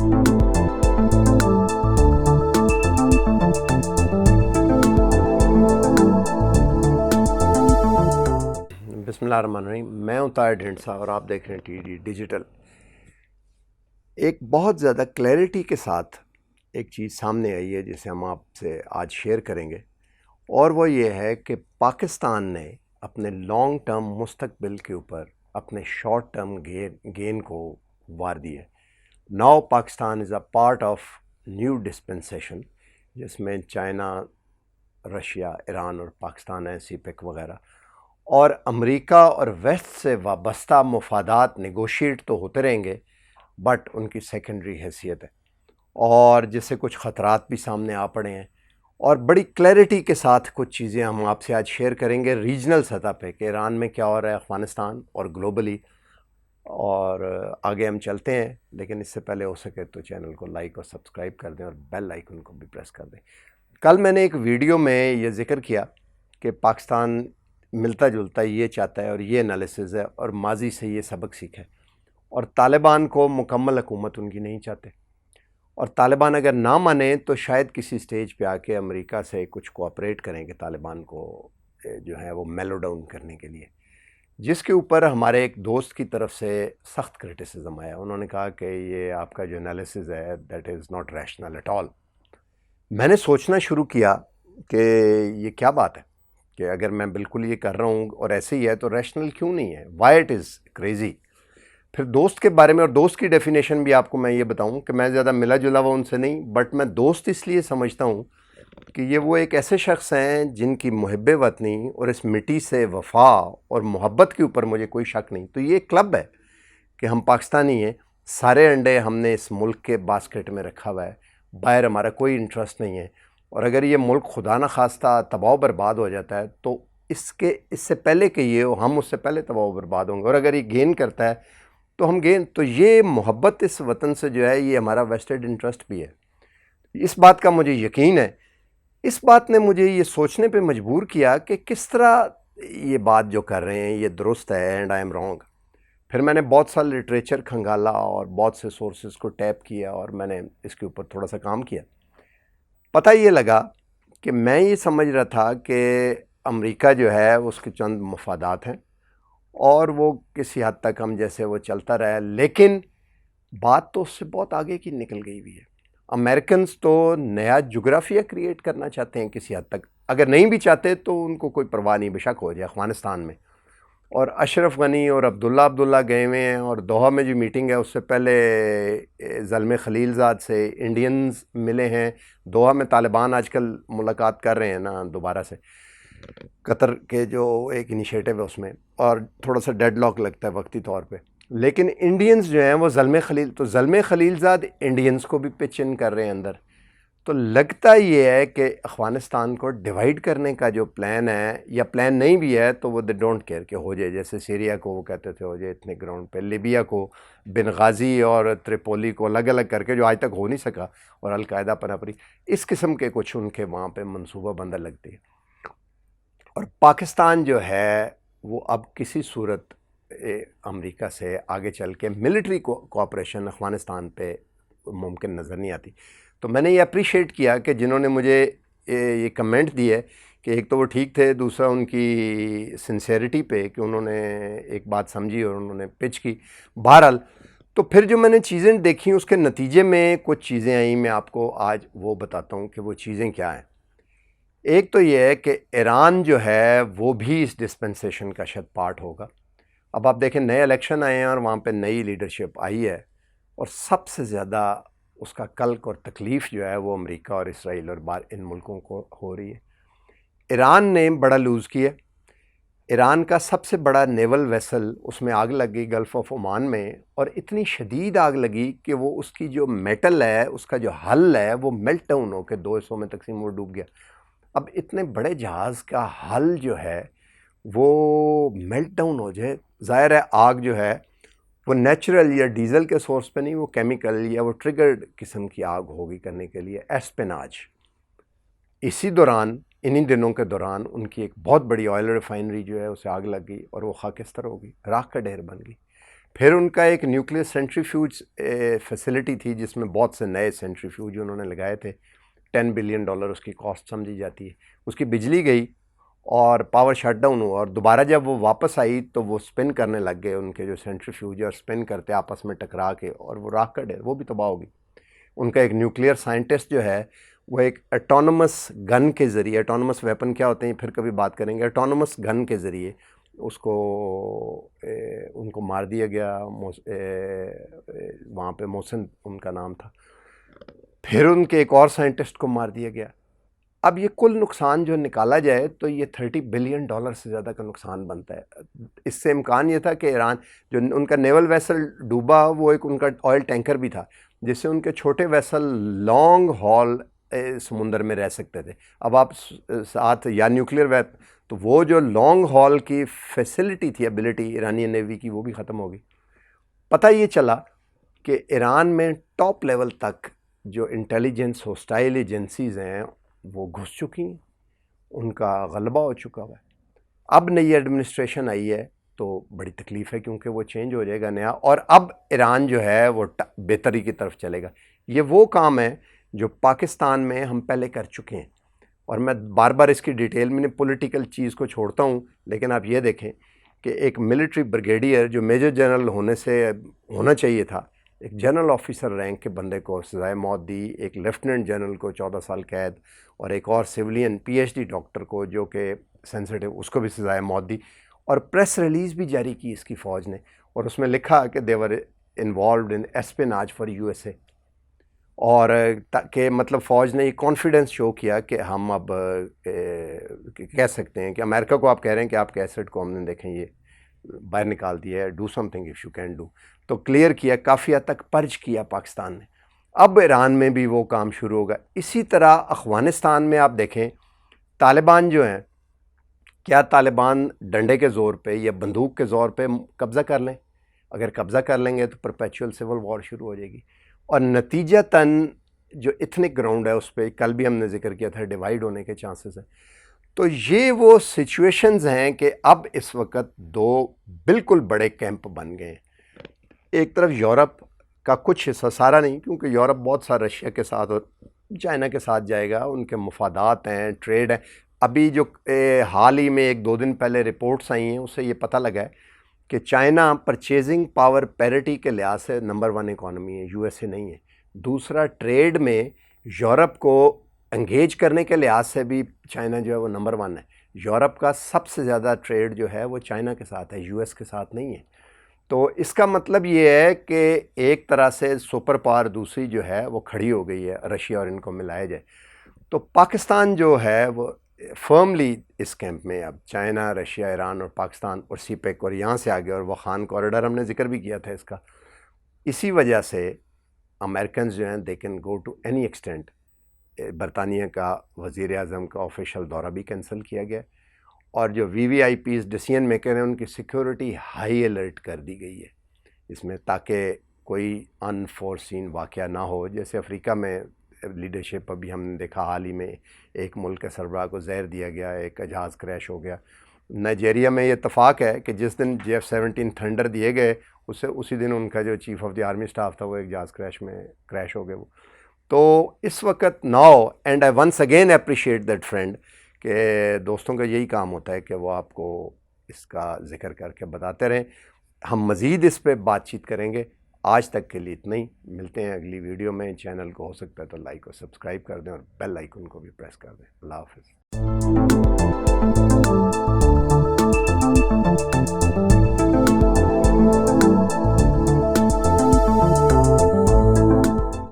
بسم اللہ الرحمن الرحیم. میں ہوں طاہر ڈھینڈسا اور آپ دیکھ رہے ہیں ٹی ڈی ڈیجیٹل. ایک بہت زیادہ کلیئرٹی کے ساتھ ایک چیز سامنے آئی ہے جسے ہم آپ سے آج شیئر کریں گے، اور وہ یہ ہے کہ پاکستان نے اپنے لانگ ٹرم مستقبل کے اوپر اپنے شارٹ ٹرم گین کو وار دی ہے. Now Pakistan is a part of new dispensation, جس میں چائنا، رشیا، ایران اور پاکستان ہے، سی پیک وغیرہ، اور امریکہ اور ویسٹ سے وابستہ مفادات نیگوشیٹ تو ہوتے رہیں گے، بٹ ان کی سیکنڈری حیثیت ہے، اور جس سے کچھ خطرات بھی سامنے آ پڑے ہیں. اور بڑی کلیئرٹی کے ساتھ کچھ چیزیں ہم آپ سے آج شیئر کریں گے ریجنل سطح پہ کہ ایران میں کیا ہو رہا ہے، افغانستان اور گلوبلی. اور آگے ہم چلتے ہیں، لیکن اس سے پہلے ہو سکے تو چینل کو لائک اور سبسکرائب کر دیں اور بیل آئیکن کو بھی پریس کر دیں. کل میں نے ایک ویڈیو میں یہ ذکر کیا کہ پاکستان ملتا جلتا یہ چاہتا ہے اور یہ انالیسز ہے، اور ماضی سے یہ سبق سیکھے، اور طالبان کو مکمل حکومت ان کی نہیں چاہتے، اور طالبان اگر نہ مانیں تو شاید کسی سٹیج پہ آ کے امریکہ سے کچھ کوآپریٹ کریں کہ طالبان کو جو ہے وہ میلو ڈاؤن کرنے کے لیے، جس کے اوپر ہمارے ایک دوست کی طرف سے سخت کرٹیسزم آیا. انہوں نے کہا کہ یہ آپ کا جو انالیسز ہے that is not rational at all. میں نے سوچنا شروع کیا کہ یہ کیا بات ہے کہ اگر میں بالکل یہ کر رہا ہوں اور ایسے ہی ہے تو ریشنل کیوں نہیں ہے، وائی اٹ از کریزی. پھر دوست کے بارے میں اور دوست کی ڈیفینیشن بھی آپ کو میں یہ بتاؤں کہ میں زیادہ ملا جلا ہوا ان سے نہیں، بٹ میں دوست اس لیے سمجھتا ہوں کہ یہ وہ ایک ایسے شخص ہیں جن کی محب وطنی اور اس مٹی سے وفا اور محبت کے اوپر مجھے کوئی شک نہیں. تو یہ ایک کلب ہے کہ ہم پاکستانی ہیں، سارے انڈے ہم نے اس ملک کے باسکٹ میں رکھا ہوا ہے، باہر ہمارا کوئی انٹرسٹ نہیں ہے. اور اگر یہ ملک خدا نہ خواستہ تباہ و برباد ہو جاتا ہے تو اس سے پہلے کہ یہ ہم اس سے پہلے تباہ و برباد ہوں گے، اور اگر یہ گین کرتا ہے تو ہم گین. تو یہ محبت اس وطن سے جو ہے یہ ہمارا ویسٹڈ انٹرسٹ بھی ہے، اس بات کا مجھے یقین ہے. اس بات نے مجھے یہ سوچنے پہ مجبور کیا کہ کس طرح یہ بات جو کر رہے ہیں یہ درست ہے اینڈ آئی ایم رانگ. پھر میں نے بہت سا لٹریچر کھنگالا اور بہت سے سورسز کو ٹیپ کیا اور میں نے اس کے اوپر تھوڑا سا کام کیا. پتہ یہ لگا کہ میں یہ سمجھ رہا تھا کہ امریکہ جو ہے اس کے چند مفادات ہیں اور وہ کسی حد تک ہم جیسے وہ چلتا رہا ہے، لیکن بات تو اس سے بہت آگے کی نکل گئی ہوئی ہے. امریکنز تو نیا جغرافیہ کریٹ کرنا چاہتے ہیں کسی حد تک، اگر نہیں بھی چاہتے تو ان کو کوئی پرواہ نہیں، بے شک ہو جائے افغانستان میں. اور اشرف غنی اور عبداللہ گئے ہوئے ہیں، اور دوحہ میں جو میٹنگ ہے اس سے پہلے زلمے خلیل زاد سے انڈینز ملے ہیں. دوحہ میں طالبان آج کل ملاقات کر رہے ہیں نا دوبارہ سے، قطر کے جو ایک انیشیٹو ہے اس میں، اور تھوڑا سا ڈیڈ لاک لگتا ہے وقتی طور پہ. لیکن انڈینز جو ہیں وہ زلمے خلیل زاد انڈینز کو بھی پچ ان کر رہے ہیں اندر. تو لگتا یہ ہے کہ افغانستان کو ڈیوائیڈ کرنے کا جو پلان ہے، یا پلان نہیں بھی ہے تو وہ دے ڈونٹ کیئر کہ ہو جائے، جیسے سیریا کو وہ کہتے تھے ہو جائے اتنے گراؤنڈ پہ، لیبیا کو، بنغازی اور تریپولی کو الگ الگ کر کے جو آج تک ہو نہیں سکا، اور القاعدہ پنپری، اس قسم کے کچھ ان کے وہاں پہ منصوبہ بندہ لگتی ہے. اور پاکستان جو ہے وہ اب کسی صورت امریکہ سے آگے چل کے ملٹری کوآپریشن افغانستان پہ ممکن نظر نہیں آتی. تو میں نے یہ اپریشیٹ کیا کہ جنہوں نے مجھے یہ کمنٹ دی ہے کہ ایک تو وہ ٹھیک تھے، دوسرا ان کی سنسیریٹی پہ کہ انہوں نے ایک بات سمجھی اور انہوں نے پچ کی. بہرحال تو پھر جو میں نے چیزیں دیکھی اس کے نتیجے میں کچھ چیزیں آئیں، میں آپ کو آج وہ بتاتا ہوں کہ وہ چیزیں کیا ہیں. ایک تو یہ ہے کہ ایران جو ہے وہ بھی اس ڈسپنسیشن کا شاید پارٹ ہوگا. اب آپ دیکھیں نئے الیکشن آئے ہیں اور وہاں پہ نئی لیڈرشپ آئی ہے، اور سب سے زیادہ اس کا کلک اور تکلیف جو ہے وہ امریکہ اور اسرائیل اور ان ملکوں کو ہو رہی ہے. ایران نے بڑا لوز کیا. ایران کا سب سے بڑا نیول ویسل اس میں آگ لگ گئی گلف آف عمان میں، اور اتنی شدید آگ لگی کہ وہ اس کی جو میٹل ہے، اس کا جو حل ہے، وہ میلٹ ڈاؤن ہو کے 2 حصوں میں تقسیم ہو ڈوب گیا. اب اتنے بڑے جہاز کا حل جو ہے وہ میلٹ ڈاؤن ہو جائے، ظاہر ہے آگ جو ہے وہ نیچرل یا ڈیزل کے سورس پہ نہیں، وہ کیمیکل یا وہ ٹریگرڈ قسم کی آگ ہوگی کرنے کے لیے ایسپیناج. اسی دوران انہی دنوں کے دوران ان کی ایک بہت بڑی آئل ریفائنری جو ہے اسے آگ لگ گئی اور وہ خاکستر ہو گئی، راکھ کا ڈھیر بن گئی. پھر ان کا ایک نیوکلیئر سینٹریفیوج فیسلٹی تھی جس میں بہت سے نئے سینٹریفیوج انہوں نے لگائے تھے. $10 بلین اس کی کاسٹ سمجھی جاتی ہے. اس کی بجلی گئی اور پاور شٹ ڈاؤن ہوا, اور دوبارہ جب وہ واپس آئی تو وہ سپن کرنے لگ گئے ان کے جو سینٹریفیوج, اور سپن کرتے آپس میں ٹکرا کے, اور وہ راکھ کا ڈھیر, وہ بھی تباہ ہوگی. ان کا ایک نیوکلیئر سائنٹسٹ جو ہے وہ ایک اٹانومس گن کے ذریعے, اٹانومس ویپن کیا ہوتے ہیں پھر کبھی بات کریں گے, اٹانومس گن کے ذریعے اس کو ان کو مار دیا گیا. وہاں پہ محسن ان کا نام تھا. پھر ان کے ایک اور سائنٹسٹ کو مار دیا گیا. اب یہ کل نقصان جو نکالا جائے تو یہ $30 بلین سے زیادہ کا نقصان بنتا ہے. اس سے امکان یہ تھا کہ ایران جو ان کا نیول ویسل ڈوبا, وہ ایک ان کا آئل ٹینکر بھی تھا جس سے ان کے چھوٹے ویسل لانگ ہال سمندر میں رہ سکتے تھے. اب آپ ساتھ یا نیوکلیئر ویپ, تو وہ جو لانگ ہال کی فیسلٹی تھی, ایبلٹی ایرانی نیوی کی, وہ بھی ختم ہو گئی. پتہ یہ چلا کہ ایران میں ٹاپ لیول تک جو انٹیلیجنس ہوسٹائل ایجنسیز ہیں وہ گھس چکی ہیں, ان کا غلبہ ہو چکا ہوا ہے. اب نئی ایڈمنسٹریشن آئی ہے تو بڑی تکلیف ہے کیونکہ وہ چینج ہو جائے گا نیا, اور اب ایران جو ہے وہ بہتری کی طرف چلے گا. یہ وہ کام ہے جو پاکستان میں ہم پہلے کر چکے ہیں, اور میں بار بار اس کی ڈیٹیل میں پولیٹیکل چیز کو چھوڑتا ہوں, لیکن آپ یہ دیکھیں کہ ایک ملٹری بریگیڈیئر جو میجر جنرل ہونے سے ہونا چاہیے تھا, ایک جنرل آفیسر رینک کے بندے کو سزائے موت دی, ایک لیفٹیننٹ جنرل کو 14 سال قید, اور ایک اور سویلین PhD ڈاکٹر کو جو کہ سینسٹیو, اس کو بھی سزائے موت دی. اور پریس ریلیز بھی جاری کی اس کی فوج نے, اور اس میں لکھا کہ they were involved in spinach for USA, اور کہ مطلب فوج نے یہ کانفیڈنس شو کیا کہ ہم اب کہہ سکتے ہیں کہ امریکہ کو آپ کہہ رہے ہیں کہ آپ کے ایسٹ کو ہم نے دیکھیں یہ باہر نکال دیا ہے, do some thing if you can do. تو کلیئر کیا, کافی حد تک پرچ کیا پاکستان نے. اب ایران میں بھی وہ کام شروع ہوگا. اسی طرح افغانستان میں آپ دیکھیں طالبان جو ہیں, کیا طالبان ڈنڈے کے زور پہ یا بندوق کے زور پہ قبضہ کر لیں؟ اگر قبضہ کر لیں گے تو پرپیچول سول وار شروع ہو جائے گی, اور نتیجتاً جو ایتھنک گراؤنڈ ہے اس پہ کل بھی ہم نے ذکر کیا تھا ڈیوائیڈ ہونے کے چانسز ہیں. تو یہ وہ سچویشنز ہیں کہ اب اس وقت دو بالکل بڑے کیمپ بن گئے ہیں. ایک طرف یورپ کا کچھ حصہ, سارا نہیں کیونکہ یورپ بہت سارا رشیا کے ساتھ اور چائنا کے ساتھ جائے گا, ان کے مفادات ہیں, ٹریڈ ہیں. ابھی جو حال ہی میں 1-2 دن پہلے رپورٹس آئی ہیں اس سے یہ پتہ لگا ہے کہ چائنا پرچیزنگ پاور پیرٹی کے لحاظ سے نمبر 1 اکانومی ہے, USA نہیں ہے. دوسرا, ٹریڈ میں یورپ کو انگیج کرنے کے لحاظ سے بھی چائنا جو ہے وہ نمبر 1 ہے. یورپ کا سب سے زیادہ ٹریڈ جو ہے وہ چائنا کے ساتھ ہے, US کے ساتھ نہیں ہے. تو اس کا مطلب یہ ہے کہ ایک طرح سے سپر پاور دوسری جو ہے وہ کھڑی ہو گئی ہے, رشیا اور ان کو ملایا جائے. تو پاکستان جو ہے وہ فرملی اس کیمپ میں, اب چائنا, رشیا, ایران اور پاکستان اور CPEC اور یہاں سے آگے, اور وہ خان کوریڈور ہم نے ذکر بھی کیا تھا اس کا. اسی وجہ سے امریکنز جو ہیں they can go to any extent. برطانیہ کا وزیر اعظم کا آفیشیل دورہ بھی کینسل کیا گیا, اور جو VVIPs ڈیسیژن میکر ہیں ان کی سیکیورٹی ہائی الرٹ کر دی گئی ہے اس میں, تاکہ کوئی انفورسین واقعہ نہ ہو. جیسے افریقہ میں لیڈرشپ ابھی ہم نے دیکھا حال ہی میں, ایک ملک کے سربراہ کو زہر دیا گیا, ایک جہاز کریش ہو گیا. نائجیریا میں یہ اتفاق ہے کہ جس دن JF-17 تھنڈر دیے گئے اسی دن ان کا جو chief of the army staff تھا وہ ایک جہاز کریش ہو گئے وہ. تو اس وقت now, and I once again appreciate that friend, کہ دوستوں کا یہی کام ہوتا ہے کہ وہ آپ کو اس کا ذکر کر کے بتاتے رہیں. ہم مزید اس پہ بات چیت کریں گے. آج تک کے لیے اتنا ہی, ملتے ہیں اگلی ویڈیو میں. چینل کو ہو سکتا ہے تو لائک اور سبسکرائب کر دیں, اور بیل آئیکن کو بھی پریس کر دیں. اللہ حافظ.